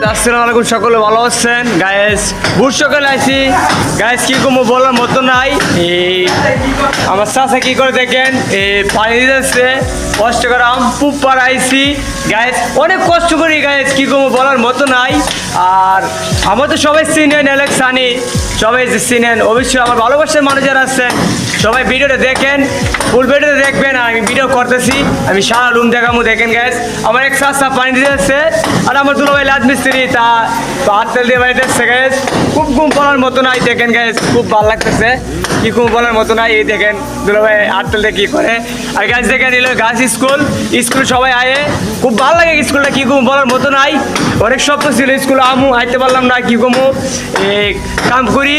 আসসালামু আলাইকুম, সকলে ভালো আছেন গায়েস? ভোর সকালে আইছি গায়েস, কি কমো বলার মতো নাই। আমার চাষা কি করে দেখেন, পানি দিতেছে, কষ্ট করে পুপ পার আইছি গায়েস, অনেক কষ্ট করি গায়েস, কি কমো বলার মতো নাই। আর আমার তো সবাই চিনেন, অ্যালেক্স সানি সবাই চিনেন, অবশ্যই আমার ভালোবাসার মানুষ যারা আছেন সবাই ভিডিওটা দেখেন, ফুল ভিডিওটা দেখবেন। আর আমি ভিডিও করতেছি, আমি সারা রুম দেখাবো, দেখেন গ্যাস। আমার এক চাষা পানি দিতেছে, আর আমার দুটো ভাই লাজ মিস্ত্রি তা হাত তেল দিয়ে বাড়িতে এসছে গ্যাস। খুব ঘুম বলার মতো নাই, দেখেন গ্যাস, খুব ভালো লাগতেছে, কি ঘুম বলার মতো নাই। এই দেখেন দুটো ভাই হাত তেল দিয়ে কী করে। আর গ্যাস দেখেন এলো গাছ স্কুল সবাই আয়ে, খুব ভালো লাগে স্কুলটা, কি ঘুম বলার মতো নাই। অনেক স্বপ্ন ছিল স্কুলে আমু, আইতে পারলাম না, কি ঘুমো কাম করি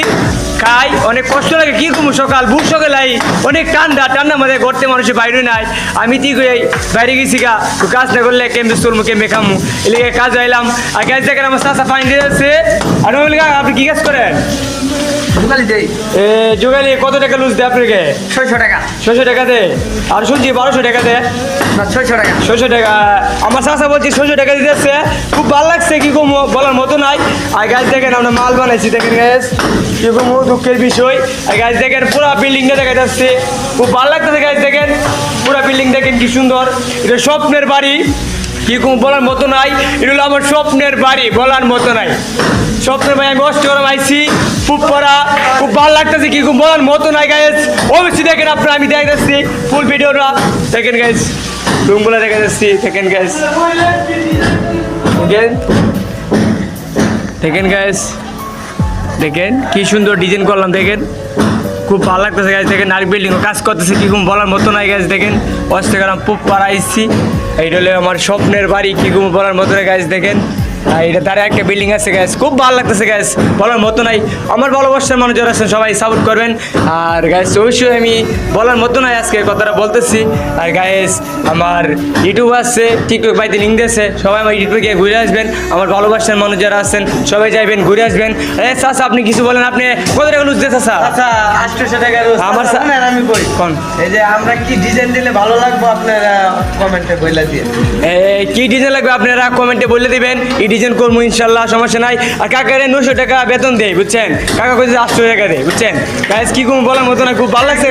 খাই, অনেক কষ্ট লাগে, কি ঘুমো সকাল ভোর সকালে আই, অনেক ঠান্ডা মধ্যে ঘরতে মানুষের বাইরে নাই। আমি ঠিক হয়ে বাইরে গেছি গা, কাজ না করলে কেমবে চলবো, কেমবে খামু, এলিগে কাজ আইলাম। আর গ্যাস দেখেন আমার চাষা পানি দিয়ে যাচ্ছে। আর আপনি কি কাজ করেন? যোগালি কত টাকা লুজ দেয় আপনাকে? 600 টাকা। 600 টাকা দে, আর শুনছি 1200 টাকা দে। 600 টাকা। 600 টাকা আমার চাষা বলছি 600 টাকা দিতেছে, খুব ভালো লাগছে, কি কম বলার মতো নাই। আর গাছ দেখেন আমরা মাল বানাইছি, দেখেন গ্যাস, কি কম দুঃখের বিষয়। আর গাছ দেখেন পুরা বিল্ডিংটা দেখা যাচ্ছে, খুব ভালো লাগতেছে গাছ দেখেন, পুরা বিল্ডিং দেখেন কি সুন্দর। এটা স্বপ্নের বাড়ি, কি কম বলার মতো নাই। এটা হলো আমার স্বপ্নের বাড়ি, বলার মতো নাই। স্বপ্নের ভাই আমি কষ্ট করে পাইছি, খুব পড়া, খুব ভালো লাগতেছে, কি খুব বলার মতো নাই গাইস। অবশ্যই দেখেন আপনারা, আমি দেখে যাচ্ছি ফুল ভিডিওটা দেখেন গাইস, রুমগুলো দেখে যাচ্ছি, দেখেন গাইস, দেখেন গাইস, দেখেন কি সুন্দর ডিজাইন করলাম, দেখেন খুব ভালো লাগতেছে গাছ। দেখেন আর বিল্ডিং কাজ করতেছে, কি খুব বলার মতো নাই গাছ। দেখেন অস্ট্রেগ্রাম পুপ পাড়াইছি, এইটা হলো আমার স্বপ্নের বাড়ি, কি খুব বলার মতো নাই গাছ। দেখেন এটা তার একটা বিল্ডিং আছে গ্যাস, খুব ভালো লাগতেছে গ্যাস, বলার মতো নাই। আমার ভালোবাসার মানুষ যারা আছেন সবাই সাপোর্ট করবেন। আর গ্যাস অবশ্যই আমি বলার মতো নাই আজকে কথাটা বলতেছি। আর গ্যাস আমার ইউটিউব আছে, টিকটক বাইতে লিঙ্ক দিয়েছে, সবাই আমার ইউটিউবে গিয়ে ঘুরে আসবেন। আমার ভালোবাসার মানুষ যারা আছেন সবাই যাইবেন, ঘুরে আসবেন। চাচা আপনি কিছু বলেন, আপনি কত টাকা লুজ দিয়ে চাচা? আচ্ছা 800 টাকা রোজ। আমার আমি কই কোন এই যে আমরা কি ডিজাইন দিলে ভালো লাগবে আপনারা কমেন্টে বলে দিয়ে, কি ডিজাইন লাগবে আপনারা কমেন্টে বলে দিবেন, এই ডিজাইন করবো ইনশাল্লাহ, সমস্যা নাই। আর কাকারে 900 টাকা বেতন দেয়, বুঝছেন, কাকা কইছে 800 টাকা দেয়, বুঝছেন গাইস, কি কুমু বলার মতো না, খুব ভালো লাগছে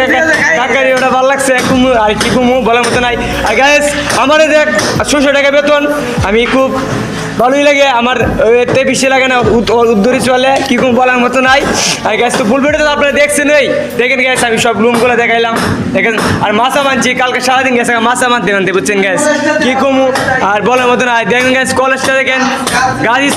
কাকারে, ওটা ভালো লাগছে কুমু, আর কি কুমু বলার মতো নাই। আর গাইস আমার দেখ 600 টাকা বেতন, আমি খুব ভালোই লাগে, আমার এতে বেশি লাগে না, উদ্ধরি চলে, কি কুমু বলার মতো নাই। আর গ্যাস তো ফুল ভিডিও তো আপনারা দেখছেন, এই দেখেন গ্যাস, আমি সব রুমগুলো দেখাইলাম, দেখেন। আর মাছা মানছি, কালকে সারাদিন গেছে মাছা মানতে বুঝছেন গ্যাস, কি কুমু আর বলার মতো নাই। দেখেন গ্যাস কলেজটা দেখেন, গাড়ি